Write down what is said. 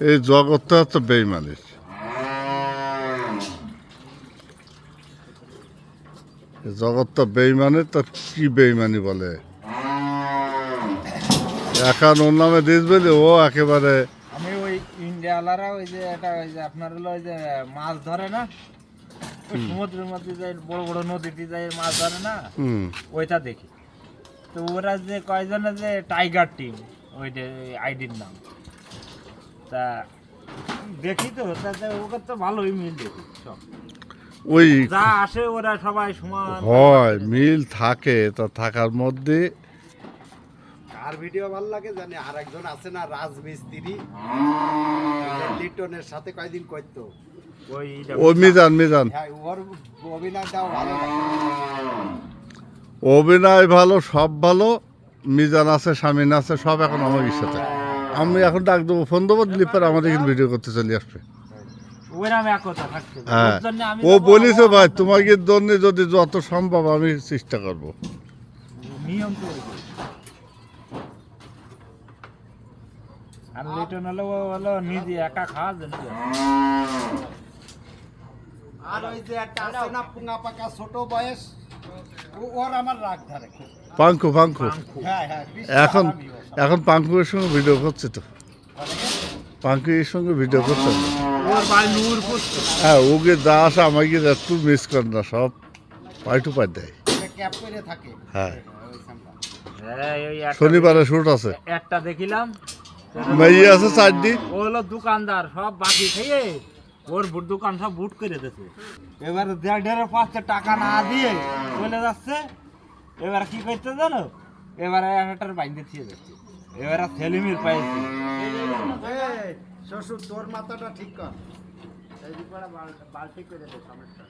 এই জগৎটা তো বেইমানের। জগৎটা বেইমানের, তার কি বেইমানি বলে। এখন ওর নামে দিস বলে ও একেবারে। আমি ওই ইন্ডিয়াওয়ালারা ওই যে এটা ওই যে আপনার হলো ওই যে মাছ ধরে না, ওই সমুদ্রের মধ্যে যায় বড় বড় নদীতে যায় মাছ ধরে না, ওইটা দেখি। তো ওরা যে কয়জনে যে টাইগার টিম, ওই যে আইডির নাম, তা দেখি তো তাতে ওকে তো ভালোই মিল দেখি সব। ওই যা আসে ওরা সবাই সমান হয়, মিল থাকে, তা থাকার মধ্যে আর ভিডিও ভালো লাগে জানি। আর একজন আছে না রাজমিস্ত্রি, লিটনের সাথে কয়দিন করতো, ও মিজান হ্যাঁ ওর অভিনয়টাও ভালো লাগে। অভিনয় ভালো, সব ভালো। মিজান আছে, শামিন আছে, সব এখন আমার সাথে। আমি এখন ডাক দেবো, ফোন দেবো, দিলে পরে আমাদের এখানে ভিডিও করতে চলে আসবে। হ্যাঁ, ও বলিছে ভাই তোমাকে জন্য যদি যত সম্ভব আমি চেষ্টা করবো। নিয়ম তো আর লিটন হলো নিজে একা খাওয়ার জন্য। আর ওই যে একটা আছে না পুঙ্গা পাকা ছোট বয়স, ওর আমার রাগ ধরে। পাঙ্কু হ্যাঁ হ্যাঁ, এখন এখন পাঙ্কুয়ের সঙ্গে ভিডিও করছে তো। পাঙ্কুয়ের সঙ্গে ভিডিও করছে না। ওর ভাই নূরপুর তো। হ্যাঁ, ওকে যা আসে আমাকে একটু মিস করে না, সব পাই টু পাই দেয়। ক্যাপ করে থাকে। হ্যাঁ, হ্যাঁ, ওই শনিবারে শুট আছে। একটা দেখিলাম, মেয়ে আছে 4 দিন। ও হলো দোকানদার, সব বাকি খেয়ে ওর দোকান সব বুট করে দিয়েছে। এবার 1.5 টাকা না দিয়ে চলে যাচ্ছে। এবার কি করতে জানো, এবারে একটার বাইন্দে দিয়ে যাচ্ছে। এবারে সেলিমির পাইছে। শ্বশুর তোর মাথাটা ঠিক কর। বালতি করে দে সমস্যা।